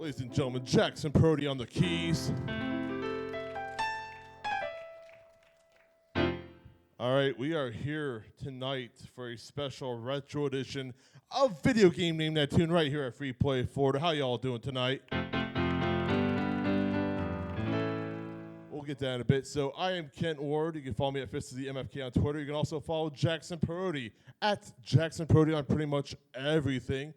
Ladies and gentlemen, Jackson Parodi on the keys. All right, we are here tonight for a special retro edition of Video Game Name That Tune right here at Free Play Florida. How y'all doing tonight? We'll get that in a bit. So I am Kent Ward. You can follow me at Fist of the MFK on Twitter. You can also follow Jackson Parodi at Jackson Parodi on pretty much everything.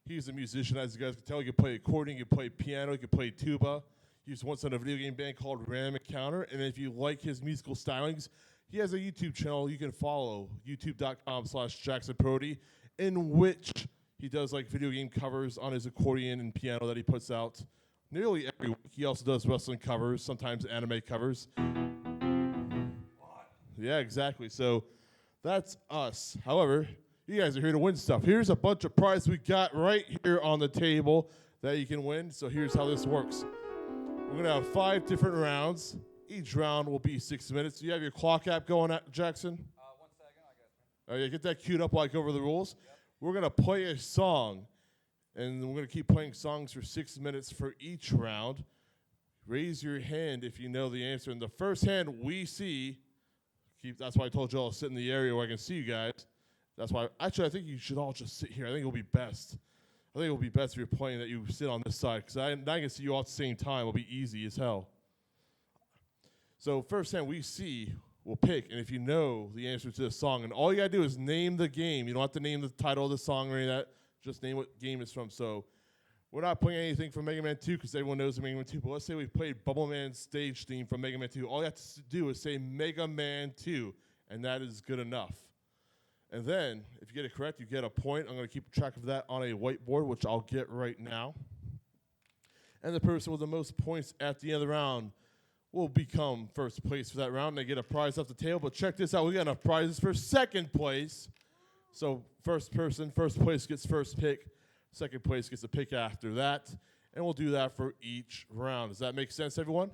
He's a musician, as you guys can tell. He can play accordion, he can play piano, he can play tuba. He was once in a video game band called Random Encounter. And if you like his musical stylings, he has a YouTube channel you can follow, youtube.com/JacksonParodi, in which he does like video game covers on his accordion and piano that he puts out nearly every week. He also does wrestling covers, sometimes anime covers. Yeah, exactly. So that's us. However, you guys are here to win stuff. Here's a bunch of prizes we got right here on the table that you can win. So here's how this works. We're going to have 5 different rounds. Each round will be 6 minutes. Do you have your clock app going, Jackson? 1 second, I guess. Yeah, get that queued up while I go over the rules. Yep. We're going to play a song, and we're going to keep playing songs for 6 minutes for each round. Raise your hand if you know the answer. And the first hand we see, that's why I told you all to sit in the area where I can see you guys. That's why, actually, I think you should all just sit here. I think it'll be best. I think it'll be best if you're playing that you sit on this side, because I can see you all at the same time. It'll be easy as hell. So first hand we see, we'll pick, and if you know the answer to the song, and all you gotta do is name the game. You don't have to name the title of the song or any of that. Just name what game it's from. So we're not playing anything from Mega Man 2 because everyone knows Mega Man 2, but let's say we played Bubble Man's stage theme from Mega Man 2. All you have to do is say Mega Man 2, and that is good enough. And then, if you get it correct, you get a point. I'm going to keep track of that on a whiteboard, which I'll get right now. And the person with the most points at the end of the round will become first place for that round. And they get a prize off the table. But check this out. We got enough prizes for second place. So first place gets first pick. Second place gets a pick after that. And we'll do that for each round. Does that make sense, everyone?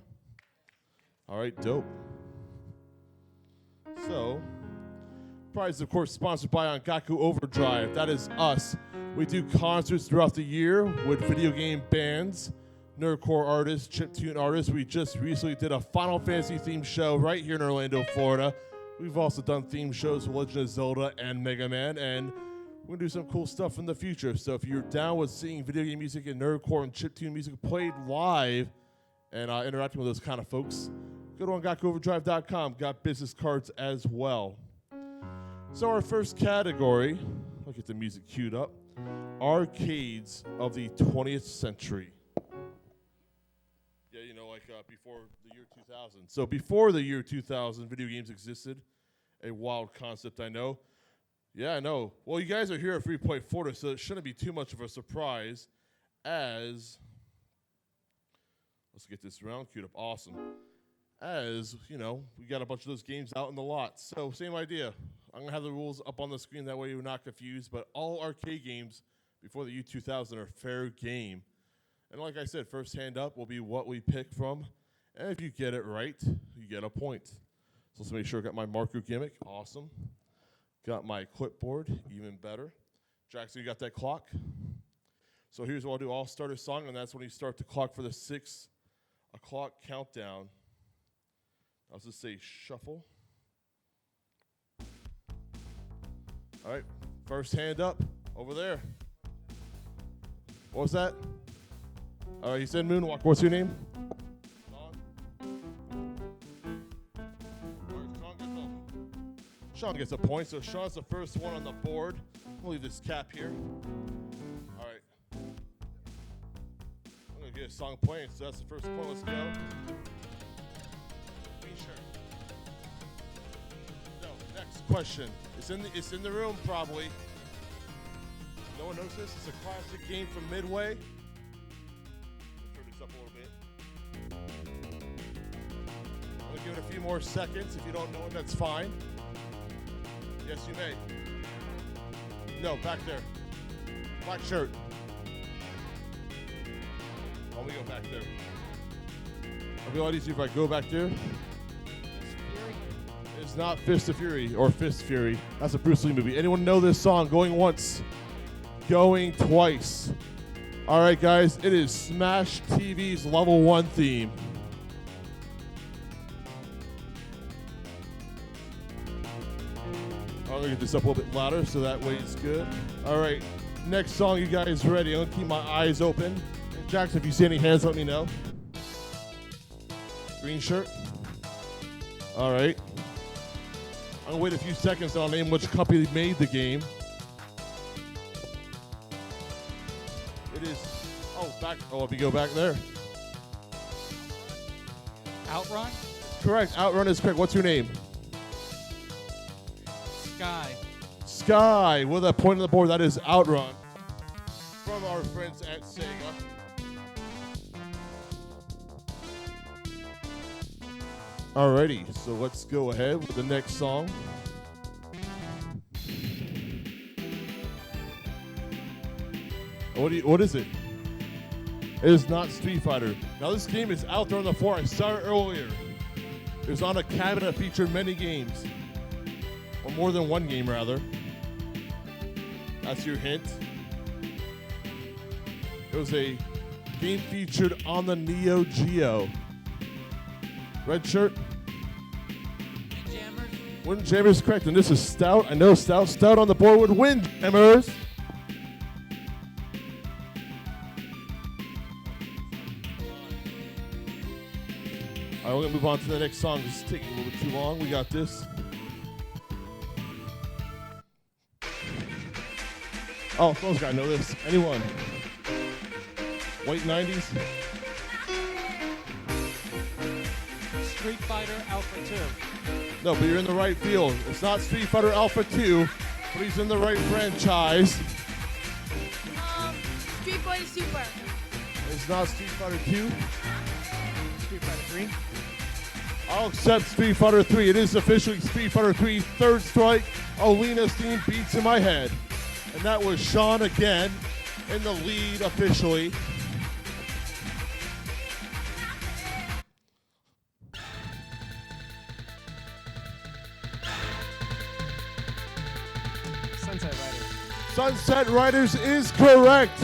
All right, dope. So prize, of course, sponsored by Ongaku Overdrive. That is us. We do concerts throughout the year with video game bands, nerdcore artists, chiptune artists. We just recently did a Final Fantasy themed show right here in Orlando, Florida. We've also done themed shows for Legend of Zelda and Mega Man, and we're going to do some cool stuff in the future. So if you're down with seeing video game music and nerdcore and chiptune music played live and interacting with those kind of folks, go to OngakuOverdrive.com. Got business cards as well. So our first category, I'll get the music queued up, arcades of the 20th century. Yeah, you know, like before the year 2000. So before the year 2000, video games existed. A wild concept, I know. Yeah, I know. Well, you guys are here at Free Play Florida, so it shouldn't be too much of a surprise as, let's get this round queued up, awesome. As, you know, we got a bunch of those games out in the lot. So same idea. I'm going to have the rules up on the screen. That way you're not confused. But all arcade games before the year 2000 are fair game. And like I said, first hand up will be what we pick from. And if you get it right, you get a point. So let's make sure I got my marker gimmick. Awesome. Got my clipboard. Even better. Jackson, you got that clock? So here's what I'll do. I'll start a song, and that's when you start the clock for the 6 o'clock countdown. I'll just say shuffle. All right, first hand up over there. What was that? All right, he said Moonwalker. What's your name? Sean gets a point, so Sean's the first one on the board. We'll leave this cap here. All right. I'm going to get a song playing, so that's the first point. Let's go. No, next question. It's in the room, probably. No one knows this? It's a classic game from Midway. Let's turn this up a little bit. I'm going to give it a few more seconds. If you don't know it, that's fine. Yes, you may. No, back there. Black shirt. Let me go back there. It'll be a lot easier if I go back there. It's not Fist of Fury or Fist Fury. That's a Bruce Lee movie. Anyone know this song? Going once, going twice. All right, guys, it is Smash TV's level 1 theme. I'm gonna get this up a little bit louder so that way it's good. All right, next song, you guys ready? I'm gonna keep my eyes open. Jackson, if you see any hands, let me know. Green shirt. All right. I'm gonna wait a few seconds and I'll name which company made the game. It is, if you go back there. Outrun? Correct, Outrun is correct. What's your name? Sky. Sky, with a point on the board, that is Outrun. From our friends at Sega. Alrighty, so let's go ahead with the next song. What is it? It is not Street Fighter. Now this game is out there on the floor. I saw it earlier. It was on a cabinet that featured many games. Or more than one game, rather. That's your hint. It was a game featured on the Neo Geo. Red shirt. WINDJAMMERS. WINDJAMMERS correct, and this is Stout. I know Stout. Stout on the board with WINDJAMMERS. All right, we're gonna move on to the next song. This is taking a little bit too long. We got this. Oh, those guys know this. Anyone? White 90s? Street Fighter Alpha 2. No, but you're in the right field. It's not Street Fighter Alpha 2, but he's in the right franchise. Street Fighter Super. It's not Street Fighter 2. Street Fighter 3. I'll accept Street Fighter 3. It is officially Street Fighter 3 Third Strike. Alina's theme beats in my head. And that was Sean again in the lead officially. Sunset Riders. Sunset Riders is correct.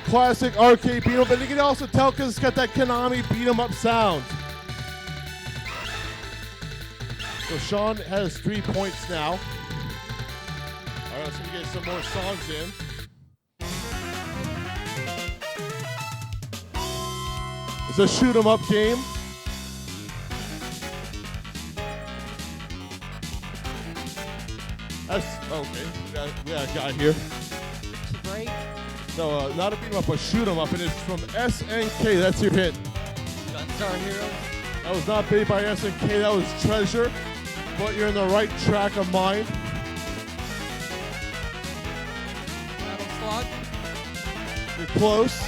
Classic arcade beat 'em up. And you can also tell because it's got that Konami beat 'em up sound. So Sean has 3 points now. All right, so we get some more songs in. It's a shoot 'em up game. That's okay. We got a guy here. Break. No, not a beat 'em up, a shoot 'em up, and it's from SNK. That's your hint. GUNSTAR Heroes. That was not made by SNK. That was Treasure. But you're in the right track of mind. Metal Slug. You're close.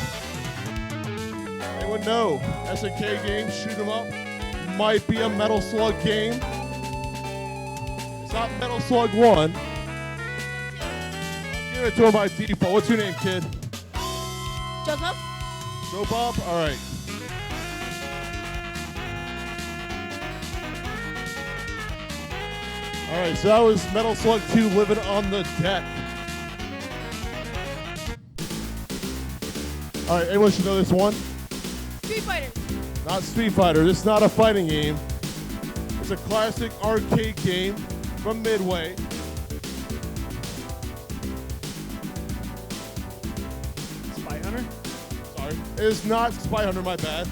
Anyone know? SNK game, shoot 'em up. Might be a Metal Slug game. It's not Metal Slug 1. Give it to him by default. What's your name, kid? Joseph. Joe Bob? All right. All right, so that was Metal Slug 2 living on the deck. All right, anyone should know this one? Street Fighter. Not Street Fighter. This is not a fighting game. It's a classic arcade game from Midway. Spy Hunter. Sorry. It is not Spy Hunter, my bad.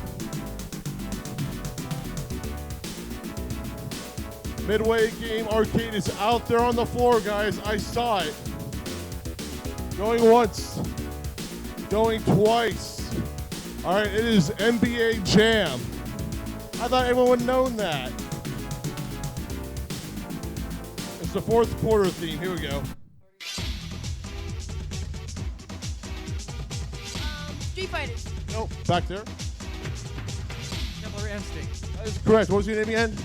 Midway game arcade is out there on the floor, guys. I saw it. Going once. Going twice. All right, it is NBA Jam. I thought everyone would have known that. It's the fourth quarter theme. Here we go. Street Fighters. Nope, back there. Killer Instinct. That is correct. What was your name again?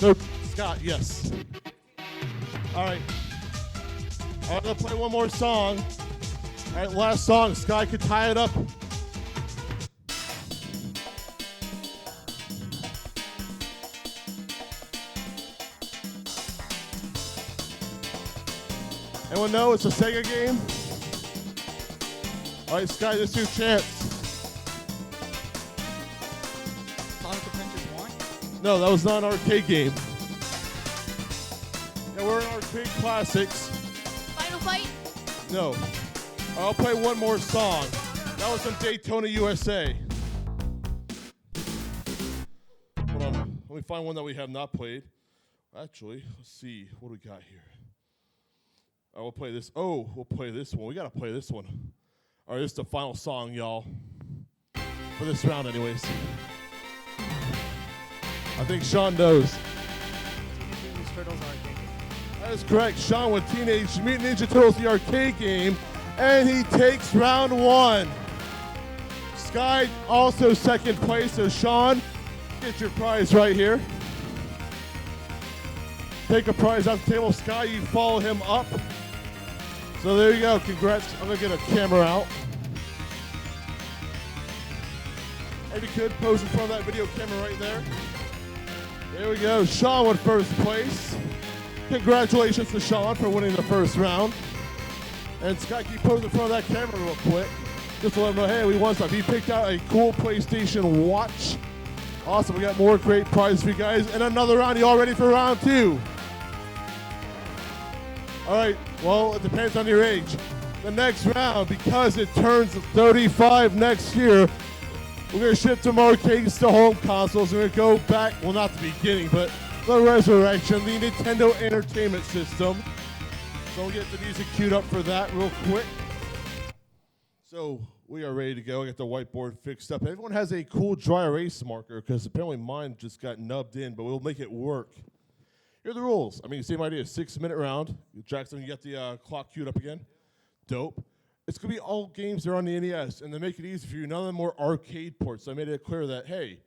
No, Scott, yes. All right. I'm going to play one more song. All right, last song. Sky could tie it up. Anyone know it's a Sega game? All right, Sky, this is your chance. Sonic Adventures 1. No, that was not an arcade game. Yeah, we're in arcade classics. Final fight. No. I'll play one more song. That was from Daytona, USA. Hold on. Let me find one that we have not played. Actually, let's see. What do we got here? We'll play this. Oh, we'll play this one. We got to play this one. All right, this is the final song, y'all. For this round, anyways. I think Sean knows. Teenage Mutant Ninja Turtles arcade game. That is correct. Sean with Teenage Mutant Ninja Turtles, the arcade game. And he takes round 1. Sky also second place. So Sean, get your prize right here. Take a prize off the table. Sky, you follow him up. So there you go. Congrats. I'm going to get a camera out. If you could, pose in front of that video camera right there. There we go. Sean with first place. Congratulations to Sean for winning the first round. And Sky, can you pose in front of that camera real quick? Just to let him know, hey, we won stuff. He picked out a cool PlayStation watch. Awesome. We got more great prizes for you guys. And another round. You all ready for round 2? All right, well, it depends on your age. The next round, because it turns 35 next year, we're going to shift from arcades to home consoles. We're going to go back, well, not the beginning, but the resurrection, the Nintendo Entertainment System. So we'll get the music queued up for that real quick. So we are ready to go. I got the whiteboard fixed up. Everyone has a cool dry erase marker because apparently mine just got nubbed in, but we'll make it work. Here are the rules. I mean, same idea, 6-minute round. Jackson, you got the clock queued up again? Dope. It's going to be all games that are on the NES, and to make it easy for you, none of them are arcade ports. So I made it clear that, hey,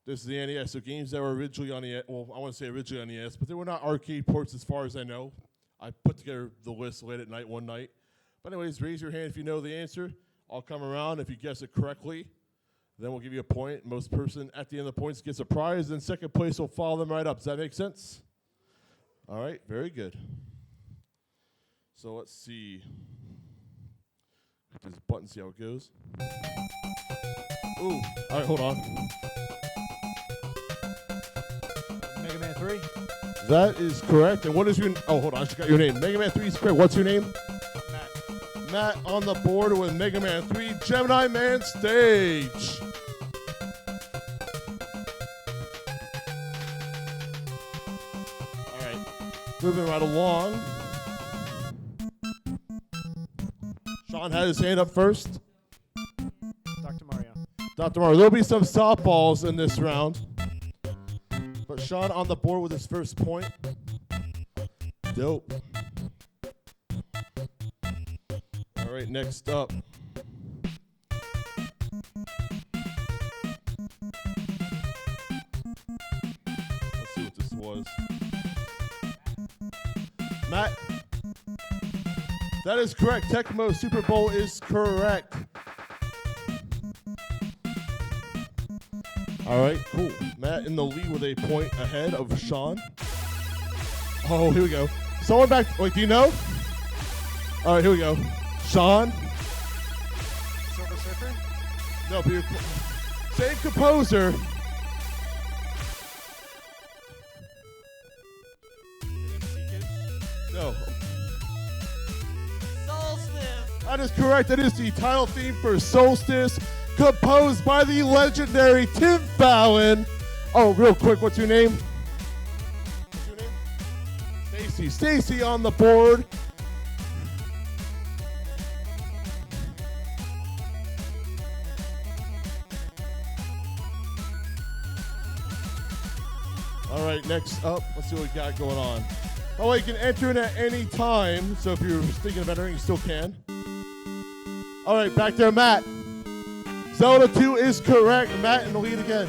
this is the NES. So games that were originally on the, well, I want to say originally on the NES, but they were not arcade ports as far as I know. I put together the list late at night one night. But anyways, raise your hand if you know the answer. I'll come around. If you guess it correctly, then we'll give you a point. Most person at the end of the points gets a prize, and second place will follow them right up. Does that make sense? All right, very good. So let's see. This button, see how it goes. Ooh, all right, hold on. Mega Man 3. That is correct. And what is your, oh, hold on, I forgot your name. Mega Man 3 is correct. What's your name? Matt. Matt on the board with Mega Man 3, Gemini Man stage. All right, moving right along. Sean had his hand up first. Dr. Mario. Dr. Mario, there'll be some softballs in this round. But Sean on the board with his first point. Dope. All right, next up. Let's see what this was. Matt. That is correct. TECMO Super Bowl is correct. All right, cool. Matt in the lead with a point ahead of Sean. Oh, here we go. Someone back. Wait, do you know? All right, here we go. Sean. Silver Surfer. No, but you're same composer. No. Solstice. That is correct. That is the title theme for Solstice, composed by the legendary Tim Fallon. Oh, real quick, what's your name? What's your name? Stacy. Stacy on the board. All right, next up, let's see what we got going on. Oh, you can enter in at any time, so if you're thinking about entering, you still can. All right, back there, Matt. Zelda 2 is correct. Matt in the lead again.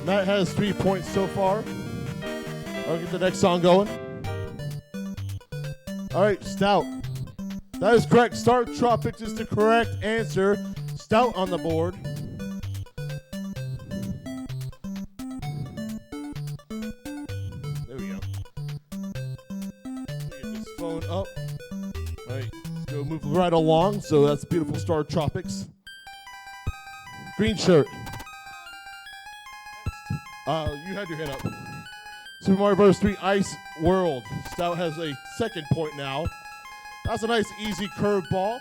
Matt has 3 points so far. I'll get the next song going. All right, Stout. That is correct. STARTROPICS is the correct answer. Stout on the board. There we go. Get this phone up. move right along. So that's beautiful STARTROPICS. Green shirt. You had your hand up. Super Mario Bros. 3 Ice World. Stout has a second point now. That's a nice easy curveball.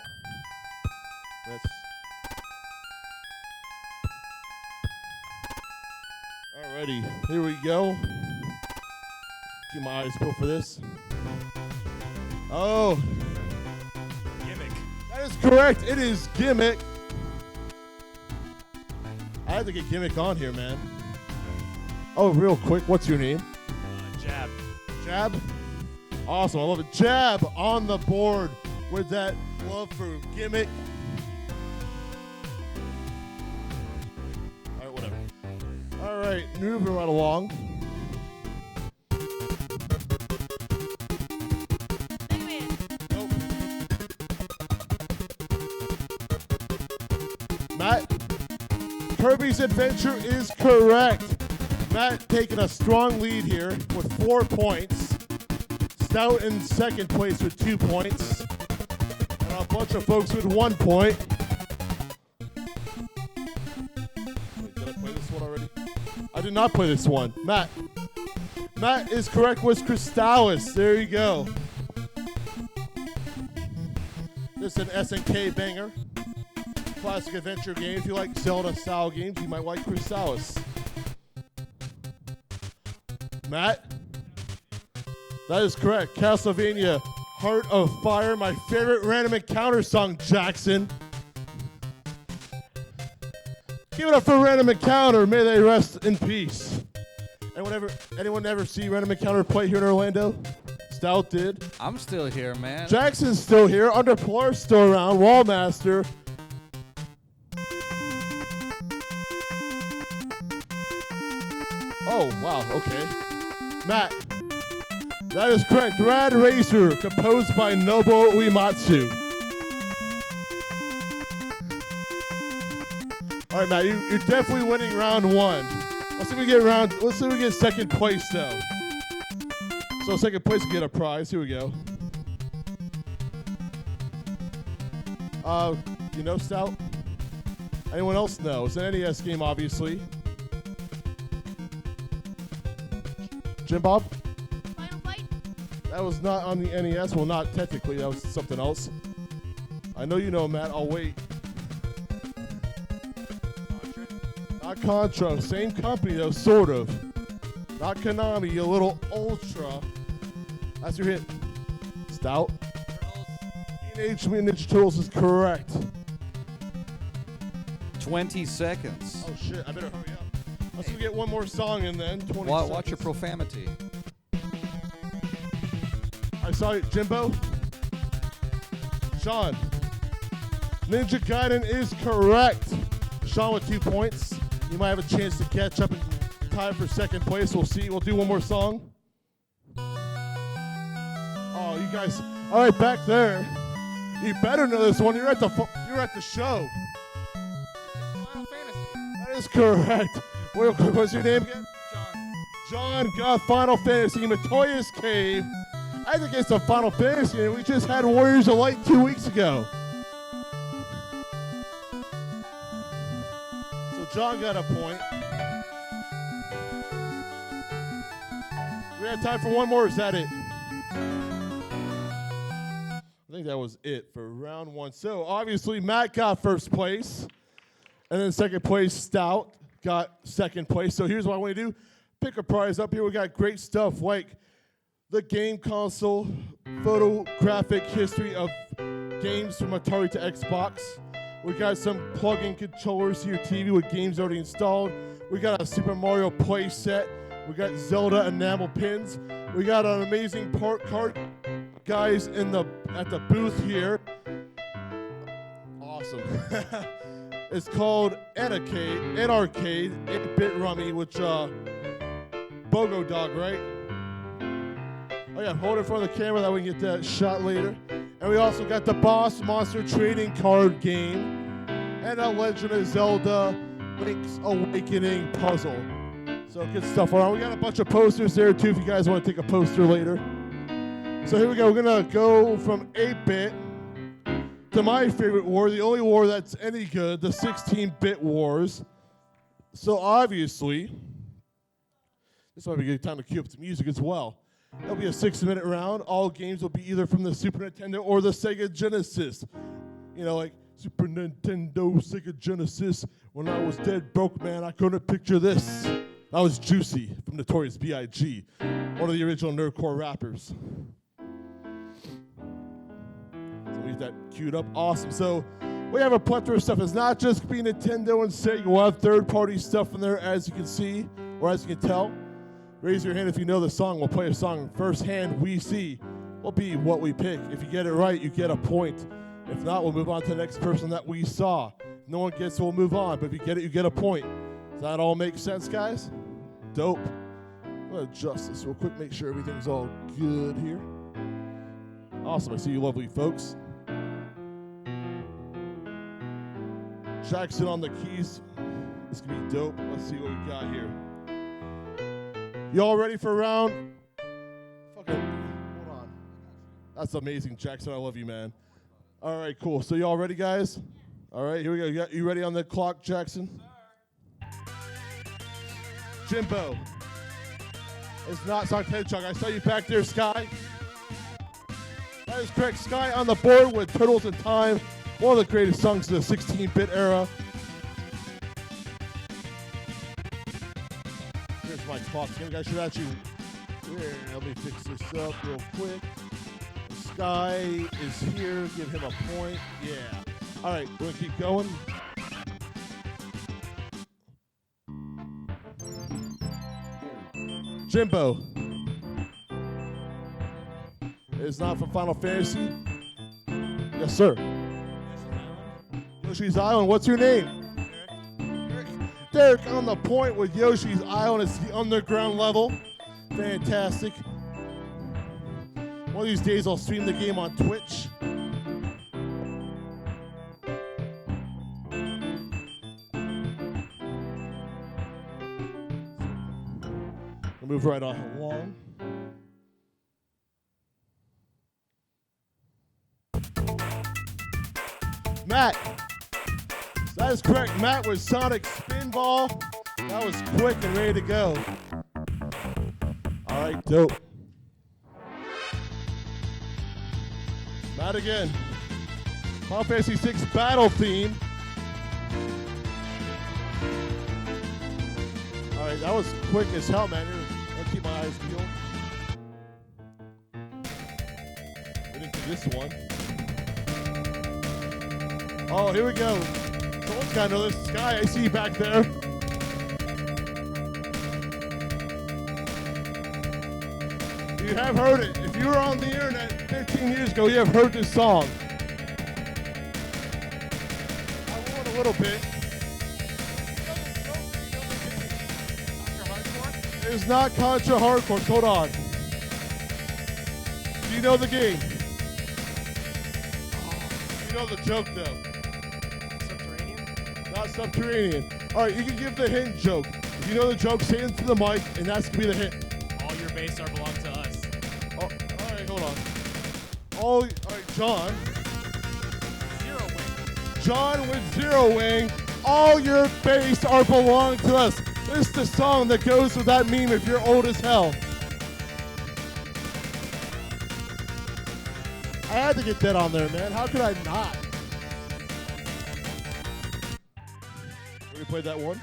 Alrighty, here we go. Keep my eyes peeled for this. Oh, Gimmick. that is correct. It is Gimmick. I had to get Gimmick on here, man. Oh, real quick, what's your name? Jab. Jab? Awesome, I love it. Jab on the board with that love for Gimmick. All right, whatever. All right, moving right along. Nope. Matt, Kirby's Adventure is correct. Matt taking a strong lead here with 4 points. Stout in second place with 2 points. And a bunch of folks with 1 point. Wait, did I play this one already? I did not play this one. Matt. Matt is correct with CRYSTALIS. There you go. This is an SNK banger. Classic adventure game. If you like Zelda style games, you might like CRYSTALIS. Matt? That is correct. CASTLEVANIA, Heart of Fire, my favorite random encounter song, Jackson. Give it up for Random Encounter. May they rest in peace. Anyone ever see Random Encounter play here in Orlando? Stout did. I'm still here, man. Jackson's still here. Underplar's still around. Wallmaster. Oh, wow. Okay. Matt. That is correct. Rad Racer, composed by Nobuo Uematsu. All right, Matt, you're definitely winning round one. Let's see if we get second place though. So second place can get a prize. Here we go. You know Stout? Anyone else know? It's an NES game, obviously. Jim Bob? Final fight. That was not on the NES. Well, not technically. That was something else. I know you know, Matt. I'll wait. Not Contra. Same company, though, sort of. Not Konami, you little ultra. That's your hit. Stout. Teenage Mutant Ninja Turtles is correct. 20 seconds. Oh, shit. I better hurry up. Let's get one more song and then 20 Watch seconds. your profanity. I saw it, Jimbo. Sean. Ninja Gaiden is correct. Sean with 2 points. You might have a chance to catch up and tie for second place. We'll see. We'll do one more song. Oh, you guys. All right, back there. You better know this one. You're at the show. Final Fantasy. That is correct. What's your name again? John got Final Fantasy, Matoya's Cave. I think it's a Final Fantasy, and we just had Warriors of Light 2 weeks ago. So John got a point. We have time for one more. Is that it? I think that was it for round one. So obviously Matt got first place, and then second place Stout got second place. So here's what I want to do. Pick a prize up here. We got great stuff like the game console, photographic history of games from Atari to Xbox. We got some plug-in controllers to your TV with games already installed. We got a Super Mario play set. We got Zelda enamel pins. We got an amazing card guys at the booth here. Awesome. It's called N-Arcade, 8-bit rummy, which Bogo Dog, right? Oh yeah, hold it in front of the camera that we can get that shot later. And we also got the Boss Monster trading card game and a Legend of Zelda Link's Awakening puzzle. So good stuff. All right, we got a bunch of posters there too if you guys want to take a poster later. So here we go. We're going to go from 8-bit to my favorite war, the only war that's any good, the 16-bit wars. So obviously, this might be a good time to cue up some music as well. It'll be a 6-minute round. All games will be either from the Super Nintendo or the Sega Genesis. You know, like Super Nintendo, Sega Genesis. When I was dead broke, man, I couldn't picture this. That was Juicy from Notorious B.I.G., one of the original nerdcore rappers. So we get that queued up. Awesome. So we have a plethora of stuff. It's not just be Nintendo and Sega. We'll have third-party stuff in there, as you can see, or as you can tell. Raise your hand if you know the song. We'll play a song. First hand we see will be what we pick. If you get it right, you get a point. If not, we'll move on to the next person that we saw. If no one gets it, we'll move on. But if you get it, you get a point. Does that all make sense, guys? Dope. I'm going to adjust this real quick, make sure everything's all good here. Awesome. I see you lovely folks. Jackson on the keys. This could be dope. Let's see what we got here. Y'all ready for a round? Fucking, hold on. That's amazing, Jackson. I love you, man. All right, cool. So y'all ready, guys? All right, here we go. You ready on the clock, Jackson? Jimbo. It's not Sonic Hedgehog. I saw you back there, Sky. That is correct. Sky on the board with Turtles in Time. One of the greatest songs of the 16-bit era. Here's my clock. You guys should actually... Here, let me fix this up real quick. Sky is here. Give him a point. Yeah. All right, we're going to keep going. Jimbo. It's not from Final Fantasy. Yes, sir. Yoshi's Island. What's your name? Derek on the point with Yoshi's Island. It's the underground level. Fantastic. One of these days I'll stream the game on Twitch. We'll move right on along. Matt. That is correct. Matt with Sonic Spinball. That was quick and ready to go. All right, dope. Matt again. Final Fantasy VI battle theme. All right, that was quick as hell, man. I'll keep my eyes peeled. Get into this one. Oh, here we go. Someone's got to know this. Sky, I see you back there. You have heard it. If you were on the internet 15 years ago, you have heard this song. I won a little bit. It's not Contra Hardcore. Hold on. Do you know the game? You know the joke, though. Subterranean? Not subterranean. All right, you can give the hint joke. If you know the joke, say it into the mic, and that's going to be the hint. All your base are belong to us. Oh, all right, hold on. All right, John. Zero wing. John with Zero Wing. All your base are belong to us. This is the song that goes with that meme if you're old as hell. I had to get that on there, man. How could I not? We played that one.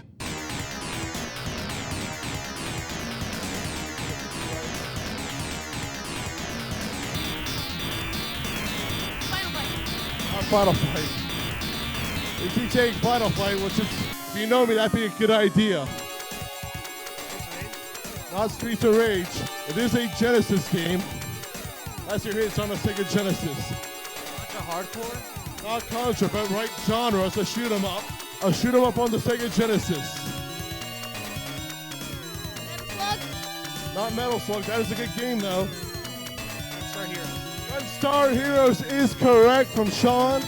Final fight. Our Final Fight. We keep saying Final Fight, which is, if you know me, that'd be a good idea. Not Streets of Rage. It is a Genesis game. That's your hits on the Sega Genesis. Contra hardcore? Not Contra, but right genre. It's a shoot 'em up. A shoot 'em up on the Sega Genesis. Metal Slug. Not Metal Slug. That is a good game, though. Gunstar Heroes. Gunstar Heroes is correct from Sean.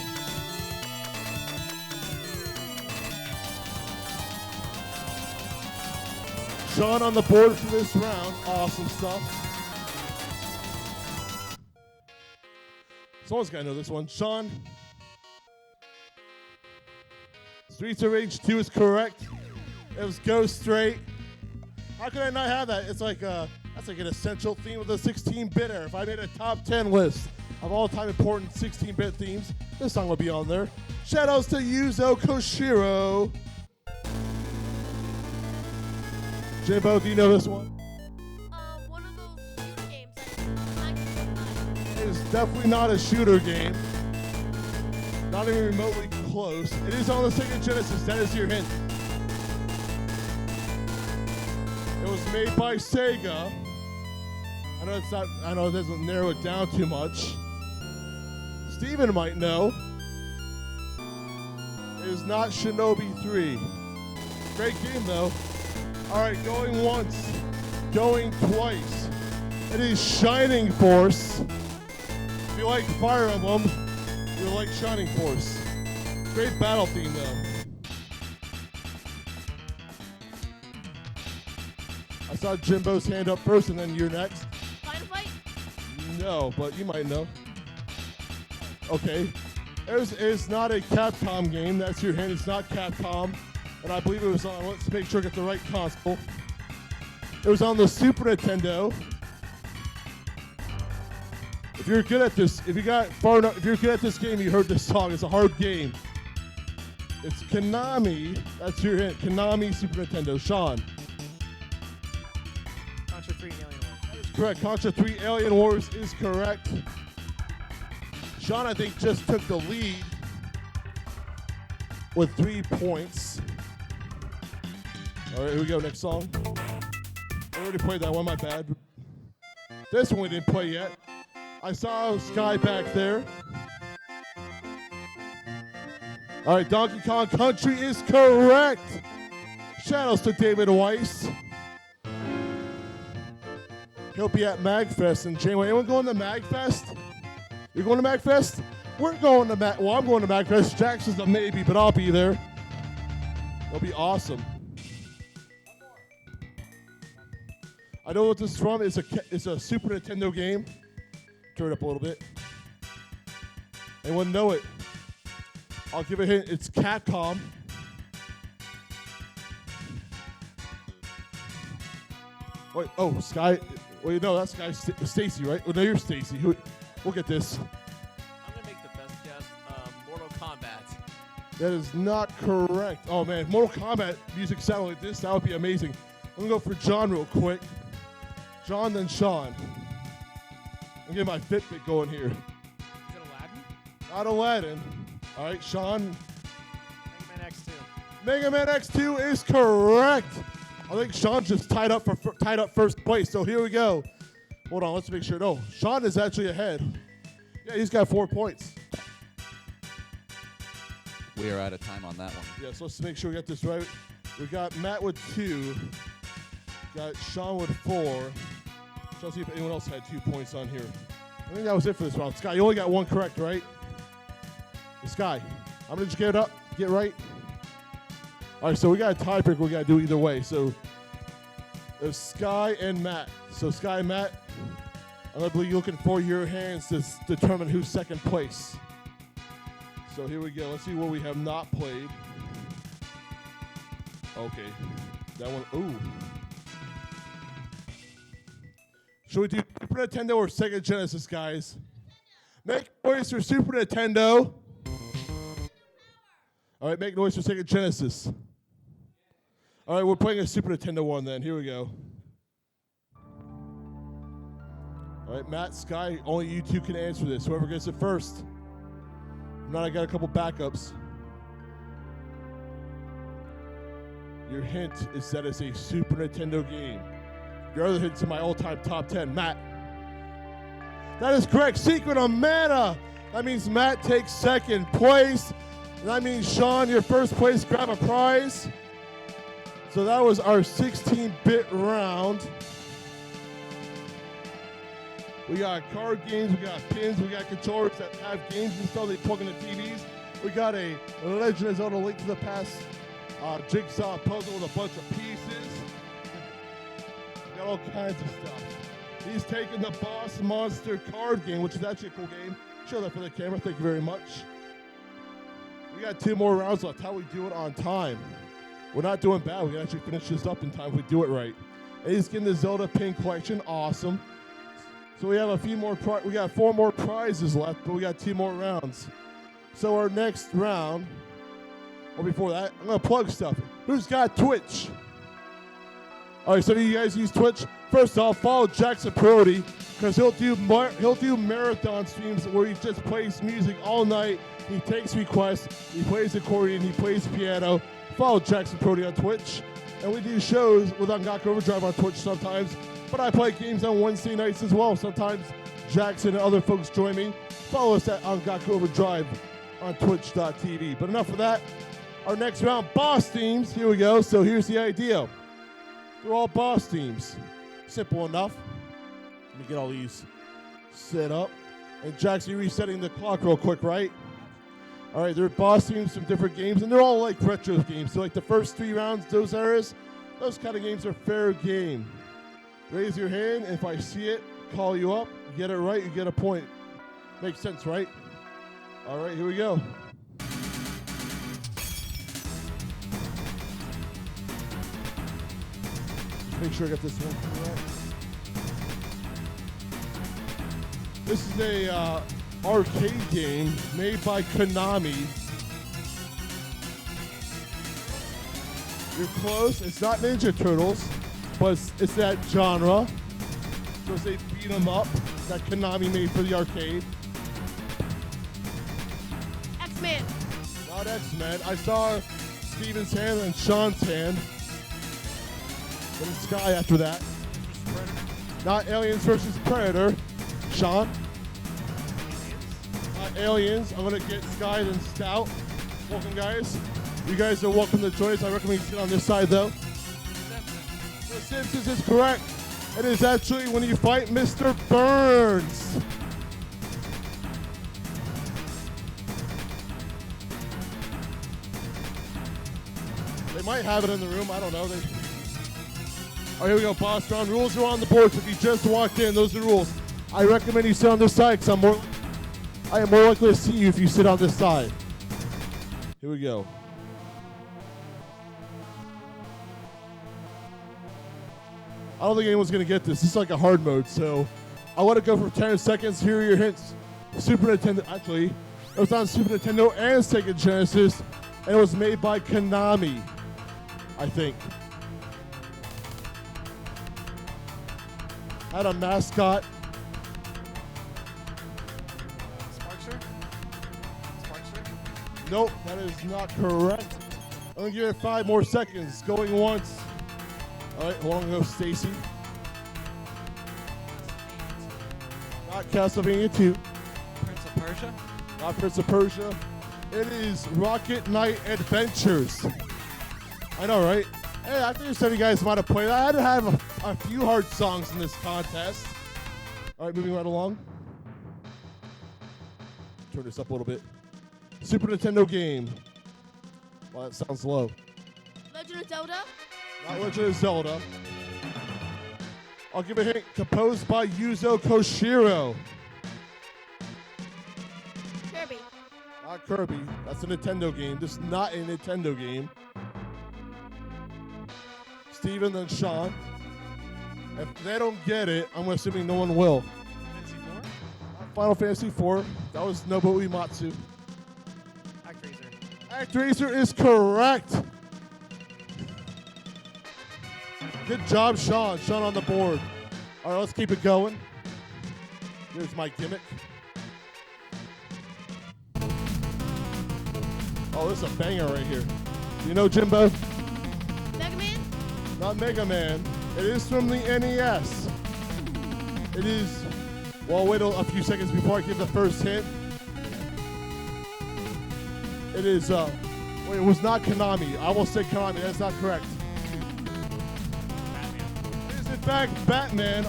Sean on the board for this round. Awesome stuff. Someone's got to know this one. Sean, Streets of Rage 2 is correct. It was Go Straight. How could I not have that? It's like that's like an essential theme of the 16-bit era. If I made a top 10 list of all-time important 16-bit themes, this song would be on there. Shoutouts to Yuzo Koshiro. Jimbo, do you know this one? One of those shooter games. I can It is definitely not a shooter game. Not even remotely close. It is on the Sega Genesis. That is your hint. It was made by Sega. I know it's not. I know it doesn't narrow it down too much. Steven might know. It is not Shinobi 3. Great game though. All right, going once, going twice. It is Shining Force. If you like Fire Emblem, you'll like Shining Force. Great battle theme though. I saw Jimbo's hand up first, and then you're next. Final Fight? No, but you might know. Okay. It's not a Capcom game. That's your hint. It's not Capcom. And I believe it was on, let's make sure I get the right console. It was on the Super Nintendo. If you're good at this, if you got far enough, if you're good at this game, you heard this song. It's a hard game. It's Konami. That's your hint. Konami Super Nintendo. Sean. Contra 3 and Alien Wars. That is correct. Contra 3 Alien Wars is correct. Sean, I think, just took the lead with 3 points. All right, here we go. Next song. I already played that one. My bad. This one we didn't play yet. I saw Sky back there. All right, Donkey Kong Country is correct. Shoutouts to David Weiss. He'll be at MagFest in January. Anyone going to MagFest? You're going to MagFest? We're going to well, I'm going to MagFest. Jackson's a maybe, but I'll be there. It'll be awesome. I know what this is from. It's a Super Nintendo game. Turn it up a little bit. Anyone know it? I'll give a hint. It's Capcom. Wait, oh, Sky. Wait, no, that's Sky Stacy, right? Oh, no, you're Stacy. We'll get this. I'm going to make the best guess. Mortal Kombat. That is not correct. Oh, man. Mortal Kombat music sounded like this. That would be amazing. I'm going to go for John real quick. John, then Sean. I'm getting my Fitbit going here. Is it Aladdin? Not Aladdin. All right, Sean. Mega Man X2. Mega Man X2 is correct. I think Sean just tied up first place. So here we go. Hold on, let's make sure. No, Sean is actually ahead. Yeah, he's got 4 points. We are out of time on that one. Yeah, so let's make sure we get this right. We got Matt with 2. Got Sean with 4. Let's see if anyone else had 2 points on here. I think that was it for this round. Sky, you only got 1 correct, right? Sky, I'm gonna just get right. All right, so we got a tiebreaker. We got to do either way. So there's Sky and Matt. So Sky and Matt, I'm believe you're looking for your hands to determine who's second place. So here we go. Let's see what we have not played. Okay, that one. Ooh. Should we do Super Nintendo or Sega Genesis, guys? Make noise for Super Nintendo. All right, make noise for Sega Genesis. All right, we're playing a Super Nintendo one then. Here we go. All right, Matt, Sky, only you two can answer this. Whoever gets it first. If not, I got a couple backups. Your hint is that it's a Super Nintendo game. Your other hint's in my all-time top 10. Matt. That is correct. Secret of Mana. That means Matt takes second place. And that means, Sean, your first place, grab a prize. So that was our 16-bit round. We got card games, we got pins, we got controllers that have games installed, they plug in the TVs. We got a Legend of Zelda Link to the Past jigsaw puzzle with a bunch of pieces. We got all kinds of stuff. He's taking the Boss Monster card game, which is actually a cool game. Show that for the camera, thank you very much. We got 2 more rounds left. How we do it on time? We're not doing bad. We can actually finish this up in time if we do it right. A's getting the Zelda pin collection. Awesome. So we have a few more. We got 4 more prizes left, but we got 2 more rounds. So our next round. Well, before that, I'm gonna plug stuff. Who's got Twitch? All right, so do you guys use Twitch? First off, follow Jackson Parodi because he'll do marathon streams where he just plays music all night. He takes requests. He plays accordion. He plays piano. Follow Jackson Parodi on Twitch, and we do shows with Ongaku Overdrive on Twitch sometimes. But I play games on Wednesday nights as well. Sometimes Jackson and other folks join me. Follow us at Ongaku Overdrive on Twitch.tv. But enough of that. Our next round, boss teams. Here we go. So here's the idea. They're all boss teams. Simple enough. Let me get all these set up. And Jackson, you're resetting the clock real quick, right? All right, they're boss teams from different games, and they're all like retro games. So like the first 3 rounds, those kind of games are fair game. Raise your hand, and if I see it, call you up. You get it right, you get a point. Makes sense, right? All right, here we go. Just make sure I got this one correct. This is a arcade game made by Konami. You're close. It's not Ninja Turtles, but it's that genre. So it's a beat 'em up that Konami made for the arcade. X-Men. Not X-Men. I saw Steven's hand and Sean's hand. Then Sky after that. Not Aliens versus Predator. Sean. Not Aliens. I'm going to get Sky then Stout. Welcome, guys. You guys are welcome to join us. I recommend you sit on this side, though. The Simpsons is correct. It is actually when you fight Mr. Burns. They might have it in the room. I don't know. All right, here we go. Boss round. Rules are on the board. So if you just walked in, those are the rules. I recommend you sit on this side because I am more likely to see you if you sit on this side. Here we go. I don't think anyone's going to get this. This is like a hard mode, so I want to go for 10 seconds. Here are your hints. Super Nintendo. Actually, it was on Super Nintendo and Sega Genesis, and it was made by Konami, I think. Had a mascot. Sparkster? Nope, that is not correct. I'm going to give it 5 more seconds. Going once. All right, hold on, go Stacy. Not Castlevania 2. Prince of Persia? Not Prince of Persia. It is Rocket Knight Adventures. I know, right? Hey, I think some of you guys might have played. I had to have a few hard songs in this contest. All right, moving right along. Turn this up a little bit. Super Nintendo game. Well, that sounds low. Legend of Zelda. Not Legend of Zelda. I'll give a hint. Composed by Yuzo Koshiro. Kirby. Not Kirby. That's a Nintendo game. This is not a Nintendo game. Steven, then Sean. If they don't get it, I'm assuming no one will. Fantasy 4? Final Fantasy IV. That was Nobuo Uematsu. ActRaiser. ActRaiser is correct. Good job, Sean. Sean on the board. All right, let's keep it going. Here's my gimmick. Oh, this is a banger right here. You know Jimbo? Mega Man. Not Mega Man. It is from the NES. It is, well, wait a few seconds before I give the first hint. It is, wait, it was not Konami. I will say Konami. That's not correct. It is, in fact, Batman.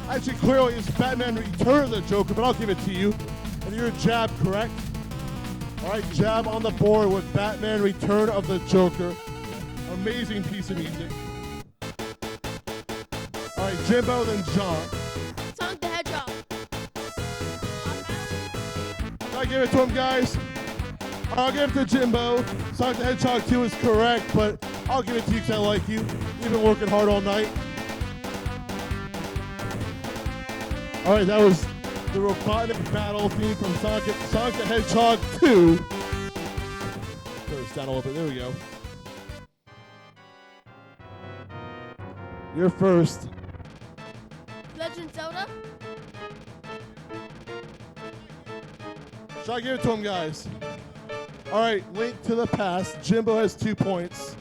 Actually, clearly, it's Batman Return of the Joker, but I'll give it to you. And you're Jab, correct? All right, Jab on the board with Batman Return of the Joker. Amazing piece of music. All right, Jimbo, then John. Sonic the Hedgehog. Can I give it to him, guys? I'll give it to Jimbo. Sonic the Hedgehog 2 is correct, but I'll give it to you because I like you. You've been working hard all night. All right, that was the Robotnik battle theme from Sonic the Hedgehog 2. Turn this down a little bit. There we go. You're first. Legend Zelda. Should I give it to him, guys? All right, Link to the Past. Jimbo has 2 points.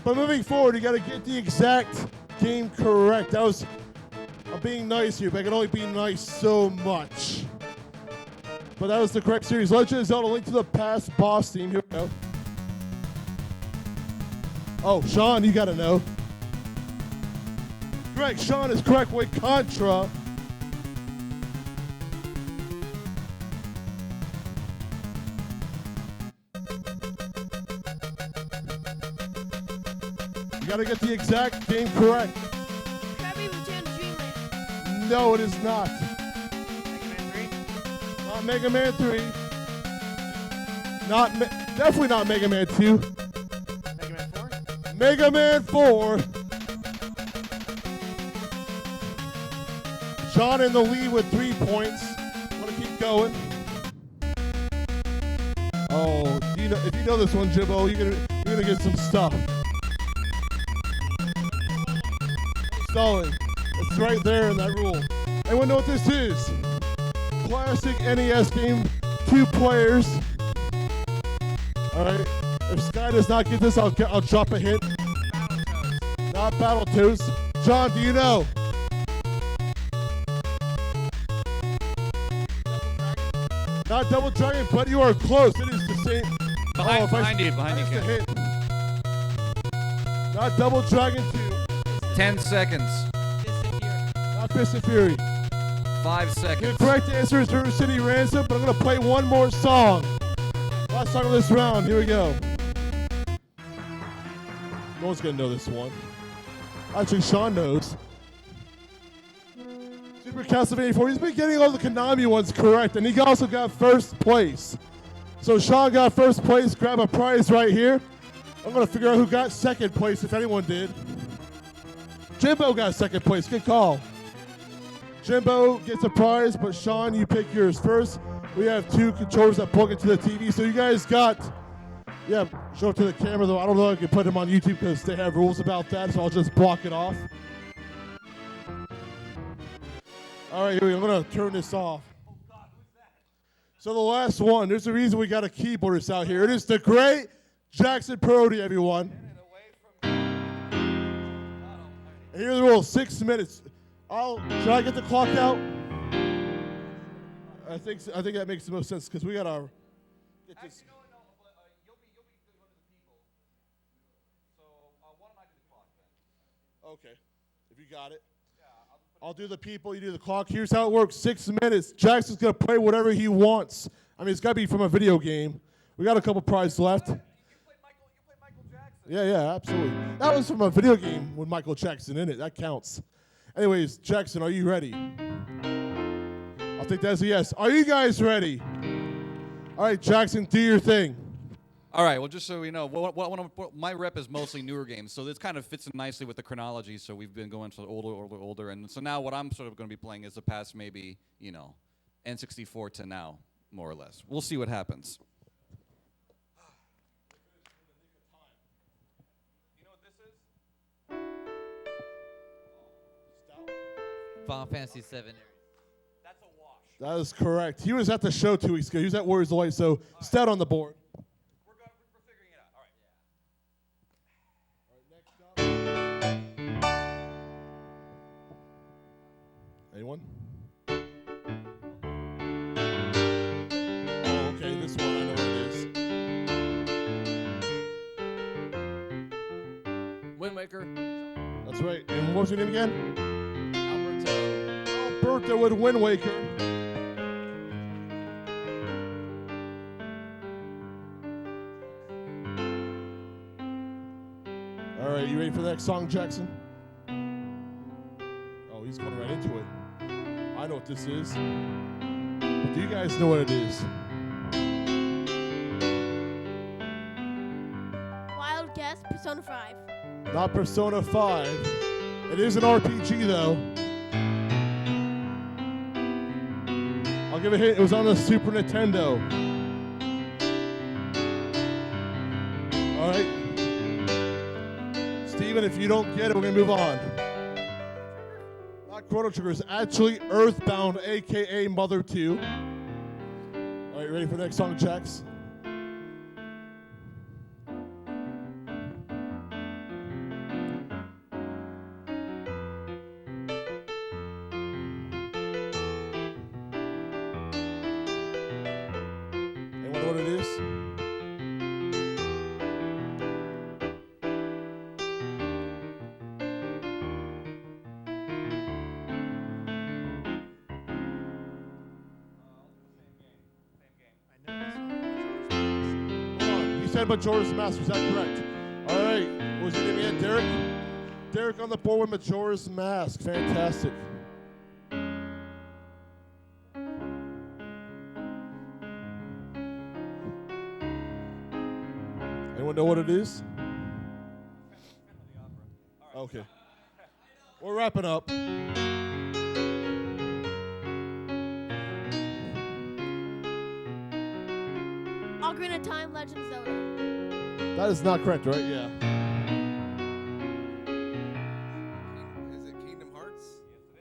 But moving forward, you got to get the exact game correct. That was, I'm being nice here, but I can only be nice so much. But that was the correct series. Legend of Zelda: Link to the Past boss theme. Here we go. Oh, Sean, you got to know. Correct, Sean is correct with Contra. You gotta get the exact game correct. Kirby Return to Dreamland. No, it is not. Mega Man 3. Not Mega Man 3. Definitely not Mega Man 2. Mega Man 4. Mega Man 4. Sean in the lead with 3 points. Want to keep going? Oh, if you know this one, Jimbo, you're gonna get some stuff. Stalling. It's right there in that rule. Anyone know what this is? Classic NES game, 2 players. All right. If Sky does not get this, I'll drop a hint. Not Battletoads. John, do you know? Not Double Dragon, but you are close. It is the same. Behind you, That's the hint. Not Double Dragon 2. 10 seconds. Not Fist and Fury. 5 seconds. The correct answer is River City Ransom, but I'm going to play one more song. Last song of this round. Here we go. No one's going to know this one. Actually, Sean knows. Super Castlevania 4. He's been getting all the Konami ones correct, and he also got first place. So Sean got first place. Grab a prize right here. I'm going to figure out who got second place, if anyone did. Jimbo got second place. Good call. Jimbo gets a prize, but Sean, you pick yours first. We have 2 controllers that plug into the TV. So you guys got, yeah, show it to the camera, though. I don't know if I can put them on YouTube because they have rules about that, so I'll just block it off. All right, here we go. I'm going to turn this off. So the last one, there's a reason we got a keyboardist out here. It is the great Jackson Parodi, everyone. And here's the rules, 6 minutes. Should I get the clock out? I think that makes the most sense because we got to get this. Actually, no, but you'll be one of the people. So why don't I do the clock then? Okay, if you got it. I'll do the people, you do the clock. Here's how it works, 6 minutes. Jackson's going to play whatever he wants. I mean, it's got to be from a video game. We got a couple prizes left. You play Michael Jackson. Yeah, absolutely. That was from a video game with Michael Jackson in it. That counts. Anyways, Jackson, are you ready? I'll take that as a yes. Are you guys ready? All right, Jackson, do your thing. All right, well, just so we know, my rep is mostly newer games, so this kind of fits in nicely with the chronology, so we've been going to older, and so now what I'm sort of going to be playing is the past maybe, N64 to now, more or less. We'll see what happens. You know what this is? Final Fantasy 7. That's a wash. That is correct. He was at the show 2 weeks ago. He was at Warriors of Light, so stat on the board. We're figuring it out. All right. Next up. Anyone? Oh, okay, this one, I know what it is. Wind Waker. That's right. And what was your name again? Alberto. Alberto with Wind Waker. All right, you ready for the next song, Jackson? Oh, he's going right into it. I know what this is. But do you guys know what it is? Persona 5. Not Persona 5. It is an RPG though. I'll give a hint. It was on the Super Nintendo. All right. Steven, if you don't get it, we're going to move on. Not Chrono Trigger. It's actually Earthbound, a.k.a. Mother 2. All right, ready for the next song, Jax? Anyone know what it is? He said Majora's Mask. Is that correct? All right. What was your name again? Derek? Derek on the board with Majora's Mask. Fantastic. Anyone know what it is? Okay. We're wrapping up. Ocarina of Time, Legend of Zelda. That is not correct, right? Yeah. Is it Kingdom Hearts?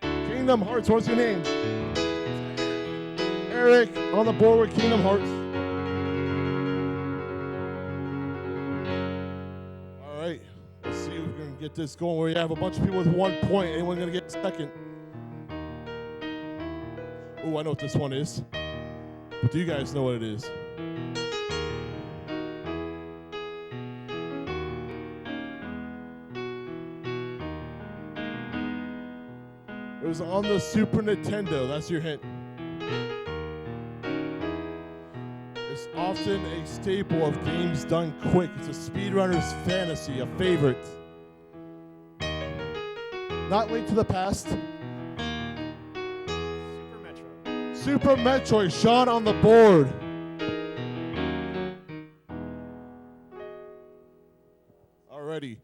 Kingdom Hearts. What's your name? Eric on the board with Kingdom Hearts. All right. Let's see if we can get this going. We have a bunch of people with 1 point. Anyone going to get second? Oh, I know what this one is. But do you guys know what it is? It was on the Super Nintendo. That's your hint. It's often a staple of games done quick. It's a speedrunner's fantasy, a favorite. Not Link to the Past. Super Metro. Super Metroid. Sean on the board. Alrighty.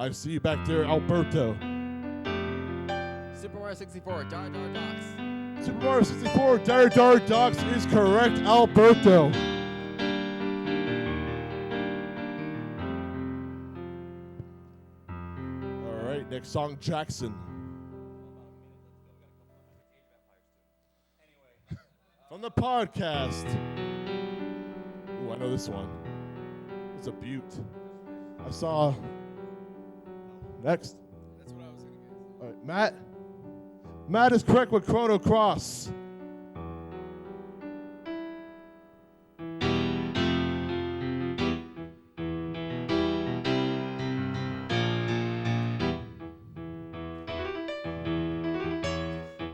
I see you back there, Alberto. Super Mario 64, Dar Dar Docks. Super Mario 64, Dar Dar Docks is correct, Alberto. All right, next song, Jackson. From the podcast. Ooh, I know this one. It's a beaut. I saw... Next. That's what I was going to guess. All right, Matt. Matt is correct with Chrono Cross.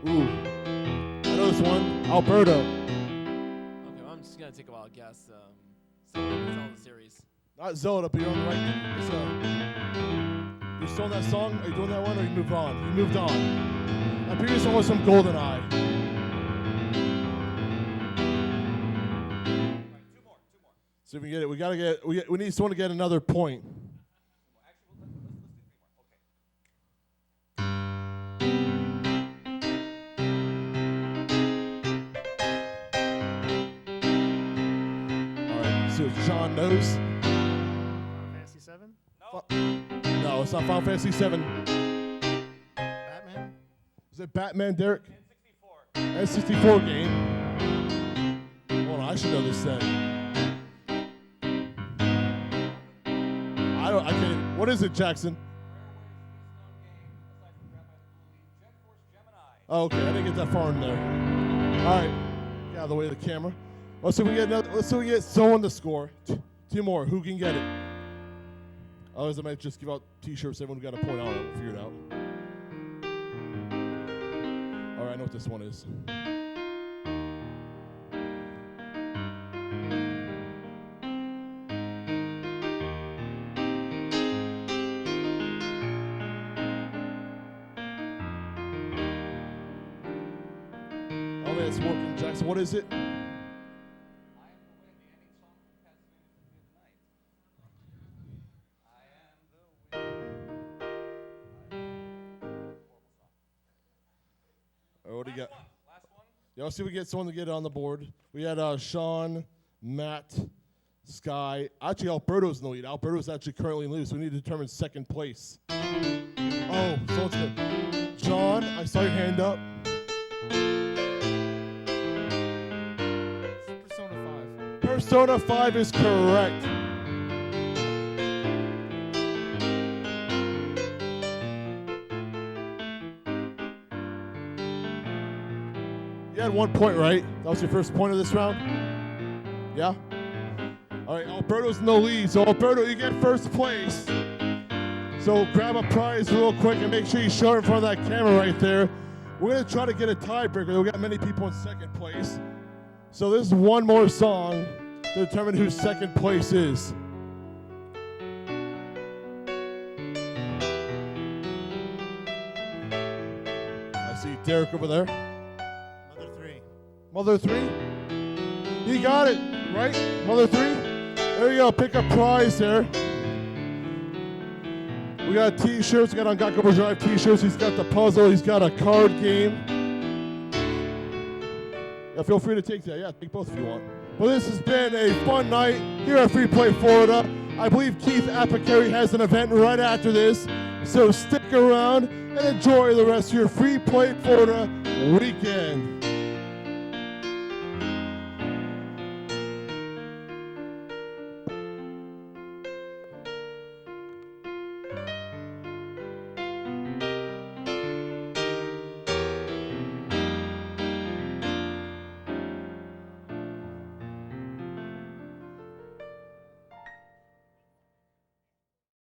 Ooh, I know this one. Alberto. Okay, well, I'm just gonna take a wild guess. Something in the Zelda series. Not Zelda, but you're on the right. It's, you still on that song? Are you doing that one, or you moved on? You moved on. My previous one was from GolDENEye. All right, two more. So if we get it, we need someone to get another point. Actually, let's do 3 more. Okay. All right, see what Sean knows. Final Fantasy 7? No, it's not Final Fantasy 7. Batman? Is it Batman, Derek? N64. N64 game. Hold on, I should know this then. I can't. What is it, Jackson? Oh, okay, I didn't get that far in there. All right, get out of the way of the camera. Let's see if we get another. Let's see if we get someone to score. Two more. Who can get it? Otherwise, I might just give out T-shirts. Everyone who got a point. I don't know. We'll figure it out. All right, I know what this one is. internet's working, Jackson. What is it? What do you got? Last one. Yeah, let's see if we get someone to get it on the board. We had Sean, Matt, Sky. Actually, Alberto's in the lead. Alberto's actually currently in the lead, so we need to determine second place. Oh, so it's good. John, I saw your hand up. Persona 5. Persona 5 is correct. You had 1 point, right? That was your first point of this round? Yeah? All right, Alberto's in the lead. So, Alberto, you get first place. So, grab a prize real quick and make sure you show it in front of that camera right there. We're going to try to get a tiebreaker. We've got many people in second place. So, this is one more song to determine who second place is. I see Derek over there. Mother 3. Mother 3? He got it, right? Mother 3? There you go, pick a prize there. We got t-shirts, we got Ongaku Overdrive t-shirts, he's got the puzzle, he's got a card game. Yeah, feel free to take that, yeah, take both if you want. Well, this has been a fun night here at Free Play Florida. I believe Keith Apicary has an event right after this, so stick around and enjoy the rest of your Free Play Florida weekend.